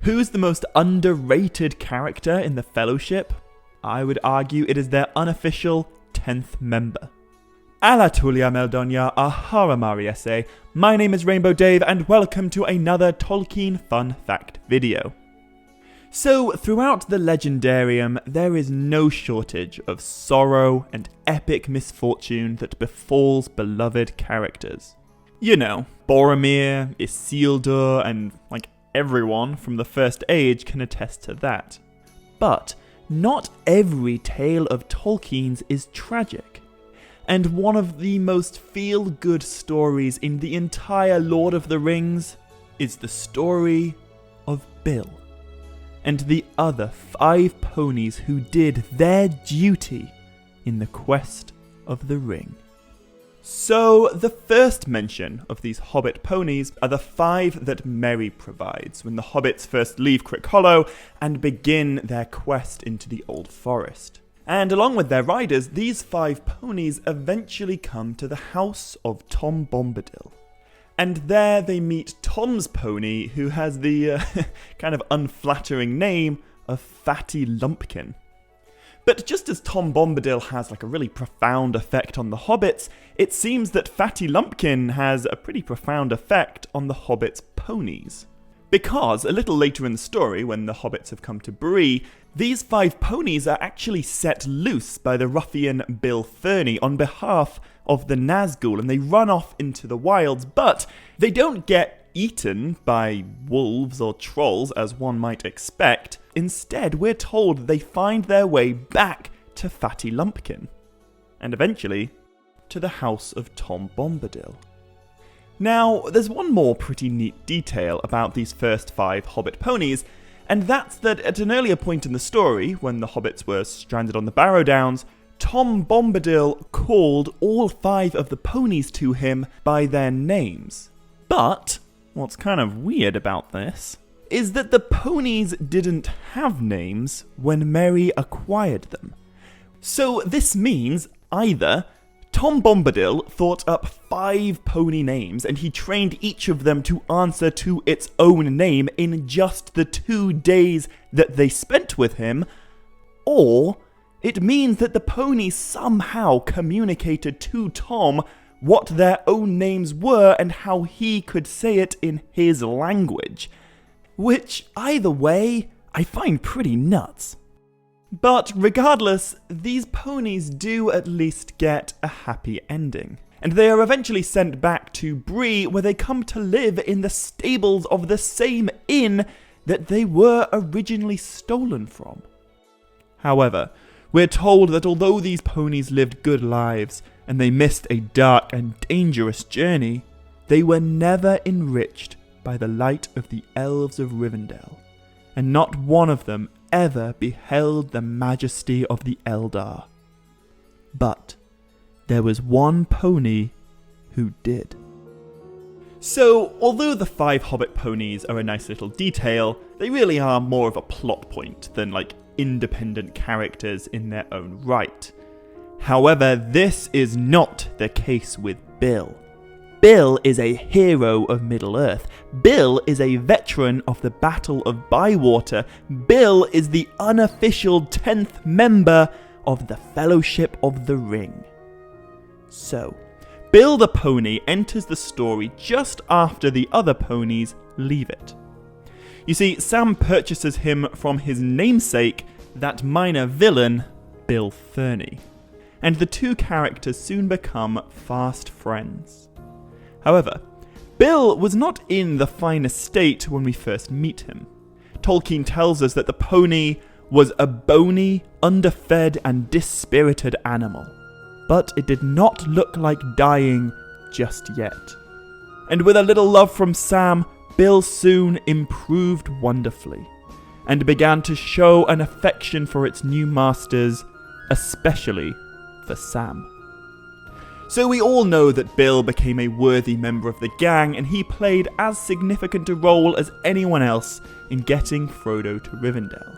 Who's the most underrated character in the Fellowship? I would argue it is their unofficial 10th member. Alla Tulia Meldonia Aharamari essay. My name is Rainbow Dave and welcome to another Tolkien fun fact video. So, throughout the Legendarium, there is no shortage of sorrow and epic misfortune that befalls beloved characters. You know, Boromir, Isildur, and everyone from the First Age can attest to that. But not every tale of Tolkien's is tragic. And one of the most feel-good stories in the entire Lord of the Rings is the story of Bill and the other 5 ponies who did their duty in the quest of the ring. So, the first mention of these Hobbit ponies are the 5 that Merry provides when the Hobbits first leave Crickhollow and begin their quest into the Old Forest. And along with their riders, these 5 ponies eventually come to the house of Tom Bombadil. And there they meet Tom's pony, who has the kind of unflattering name of Fatty Lumpkin. But just as Tom Bombadil has a really profound effect on the Hobbits, it seems that Fatty Lumpkin has a pretty profound effect on the Hobbits' ponies. Because a little later in the story, when the Hobbits have come to Bree, these 5 ponies are actually set loose by the ruffian Bill Ferny on behalf of the Nazgul, and they run off into the wilds, but they don't get eaten by wolves or trolls as one might expect. Instead, we're told they find their way back to Fatty Lumpkin, and eventually to the house of Tom Bombadil. Now, there's one more pretty neat detail about these first 5 Hobbit ponies, and that's that at an earlier point in the story, when the Hobbits were stranded on the Barrow Downs, Tom Bombadil called all 5 of the ponies to him by their names. But what's kind of weird about this is that the ponies didn't have names when Merry acquired them. So this means either Tom Bombadil thought up 5 pony names and he trained each of them to answer to its own name in just the 2 days that they spent with him, or it means that the ponies somehow communicated to Tom what their own names were and how he could say it in his language. Which, either way, I find pretty nuts. But regardless, these ponies do at least get a happy ending. And they are eventually sent back to Bree, where they come to live in the stables of the same inn that they were originally stolen from. However, we're told that although these ponies lived good lives, and they missed a dark and dangerous journey, they were never enriched by the light of the elves of Rivendell, and not one of them ever beheld the majesty of the Eldar. But there was one pony who did. So, although the 5 Hobbit ponies are a nice little detail, they really are more of a plot point than independent characters in their own right. However, this is not the case with Bill. Bill is a hero of Middle-earth. Bill is a veteran of the Battle of Bywater. Bill is the unofficial 10th member of the Fellowship of the Ring. So, Bill the pony enters the story just after the other ponies leave it. You see, Sam purchases him from his namesake, that minor villain, Bill Ferny, and the 2 characters soon become fast friends. However, Bill was not in the finest state when we first meet him. Tolkien tells us that the pony was a bony, underfed and dispirited animal, but it did not look like dying just yet. And with a little love from Sam, Bill soon improved wonderfully, and began to show an affection for its new masters, especially for Sam. So we all know that Bill became a worthy member of the gang, and he played as significant a role as anyone else in getting Frodo to Rivendell.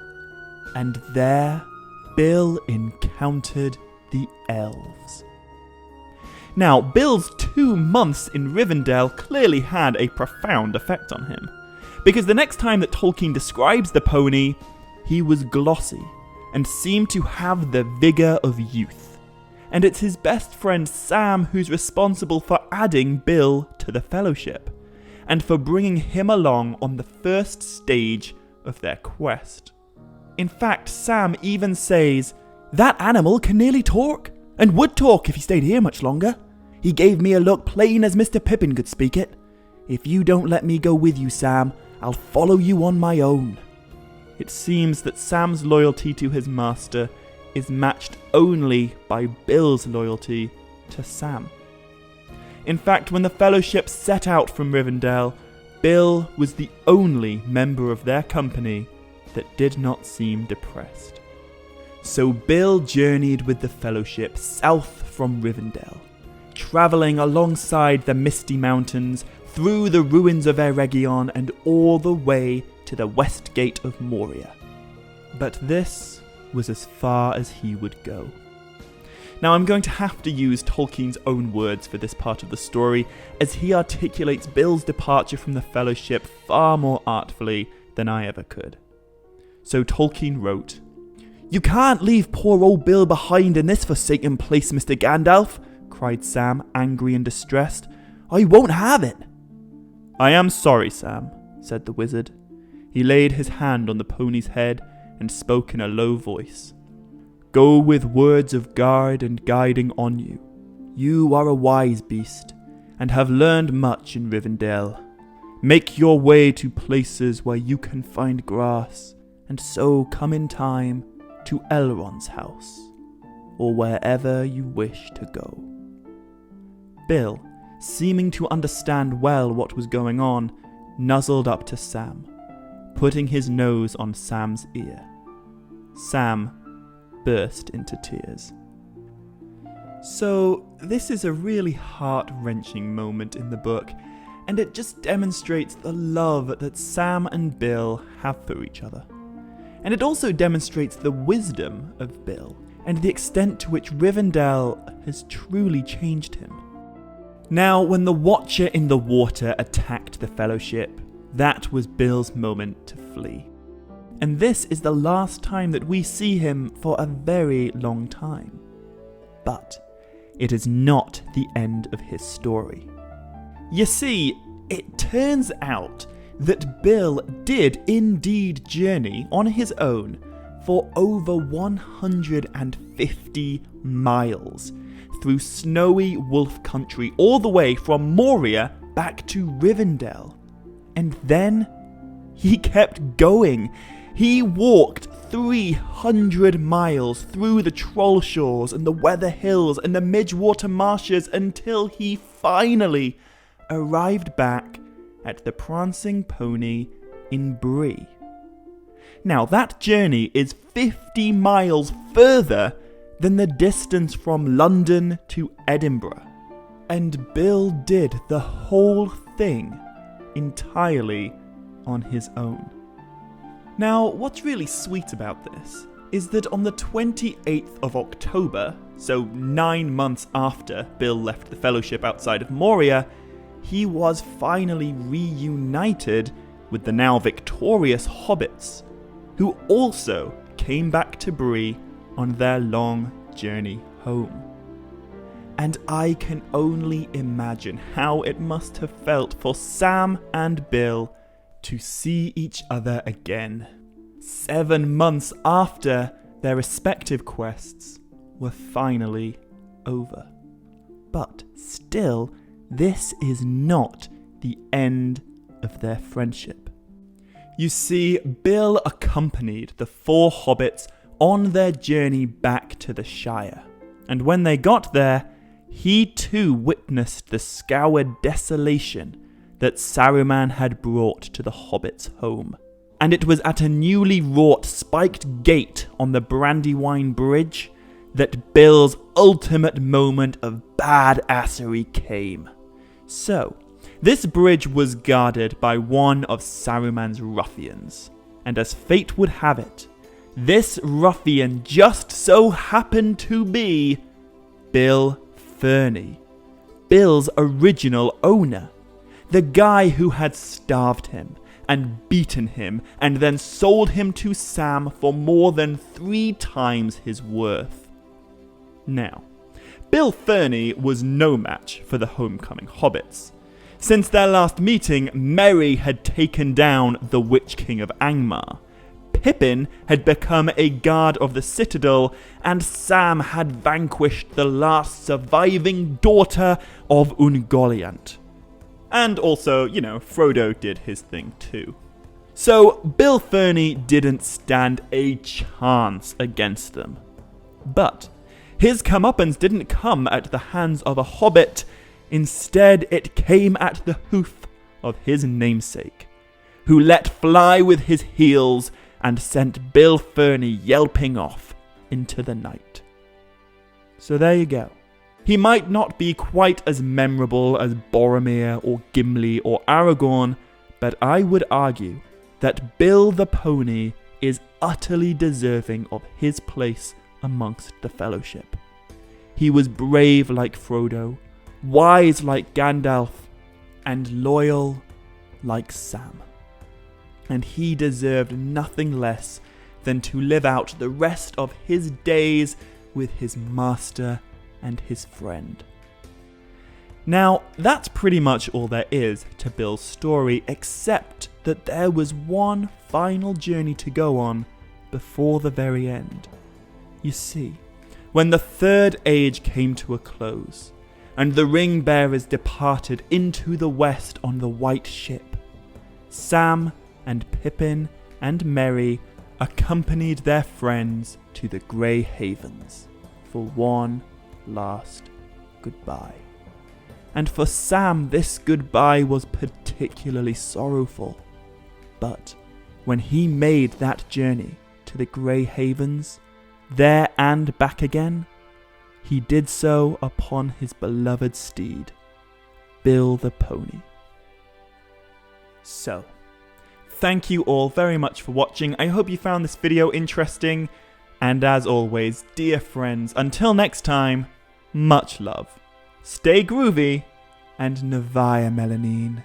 And there, Bill encountered the elves. Now, Bill's 2 months in Rivendell clearly had a profound effect on him. because the next time that Tolkien describes the pony, he was glossy and seemed to have the vigour of youth. And it's his best friend Sam who's responsible for adding Bill to the Fellowship, and for bringing him along on the first stage of their quest. In fact, Sam even says, "That animal can nearly talk, and would talk if he stayed here much longer. He gave me a look plain as Mr. Pippin could speak it. If you don't let me go with you, Sam, I'll follow you on my own." It seems that Sam's loyalty to his master is matched only by Bill's loyalty to Sam. In fact, when the Fellowship set out from Rivendell, Bill was the only member of their company that did not seem depressed. So Bill journeyed with the Fellowship south from Rivendell, travelling alongside the Misty Mountains, through the ruins of Eregion, and all the way to the west gate of Moria. But this was as far as he would go. Now I'm going to have to use Tolkien's own words for this part of the story, as he articulates Bill's departure from the Fellowship far more artfully than I ever could. So Tolkien wrote, "You can't leave poor old Bill behind in this forsaken place, Mr. Gandalf," cried Sam, angry and distressed. "I won't have it." "I am sorry, Sam," said the wizard. He laid his hand on the pony's head and spoke in a low voice. "Go with words of guard and guiding on you. You are a wise beast, and have learned much in Rivendell. Make your way to places where you can find grass, and so come in time to Elrond's house, or wherever you wish to go." Bill, seeming to understand well what was going on, nuzzled up to Sam, putting his nose on Sam's ear. Sam burst into tears. So this is a really heart-wrenching moment in the book, and it just demonstrates the love that Sam and Bill have for each other. And it also demonstrates the wisdom of Bill, and the extent to which Rivendell has truly changed him. Now, when the Watcher in the Water attacked the Fellowship, that was Bill's moment to flee. And this is the last time that we see him for a very long time. But it is not the end of his story. You see, it turns out that Bill did indeed journey on his own for over 150 miles through snowy wolf country, all the way from Moria back to Rivendell. And then he kept going. He walked 300 miles through the Troll Shores and the Weather Hills and the Midgewater Marshes until he finally arrived back at the Prancing Pony in Bree. Now that journey is 50 miles further than the distance from London to Edinburgh. And Bill did the whole thing entirely on his own. Now, what's really sweet about this is that on the 28th of October, so 9 months after Bill left the Fellowship outside of Moria, he was finally reunited with the now victorious Hobbits, who also came back to Bree on their long journey home. And I can only imagine how it must have felt for Sam and Bill to see each other again, 7 months after their respective quests were finally over. But still, this is not the end of their friendship. You see, Bill accompanied the 4 hobbits on their journey back to the Shire, and when they got there, he too witnessed the scoured desolation that Saruman had brought to the hobbits' home. And it was at a newly wrought spiked gate on the Brandywine Bridge that Bill's ultimate moment of badassery came. So, this bridge was guarded by one of Saruman's ruffians, and as fate would have it, this ruffian just so happened to be Bill Fernie, Bill's original owner, the guy who had starved him and beaten him, and then sold him to Sam for more than 3 times his worth. Now, Bill Ferny was no match for the homecoming hobbits. Since their last meeting, Merry had taken down the Witch King of Angmar, Pippin had become a guard of the Citadel, and Sam had vanquished the last surviving daughter of Ungoliant. And also, Frodo did his thing too. So Bill Ferny didn't stand a chance against them. But his comeuppance didn't come at the hands of a hobbit. Instead, it came at the hoof of his namesake, who let fly with his heels and sent Bill Ferny yelping off into the night. So there you go. He might not be quite as memorable as Boromir or Gimli or Aragorn, but I would argue that Bill the Pony is utterly deserving of his place amongst the Fellowship. He was brave like Frodo, wise like Gandalf, and loyal like Sam. And he deserved nothing less than to live out the rest of his days with his master and his friend. Now, that's pretty much all there is to Bill's story, except that there was one final journey to go on before the very end. You see, when the Third Age came to a close, and the ring-bearers departed into the west on the White Ship, Sam and Pippin and Merry accompanied their friends to the Grey Havens for one last goodbye. And for Sam, this goodbye was particularly sorrowful. But when he made that journey to the Grey Havens, there and back again, he did so upon his beloved steed, Bill the Pony. So, thank you all very much for watching. I hope you found this video interesting. And as always, dear friends, until next time, much love. Stay groovy, and Navaya Melanine.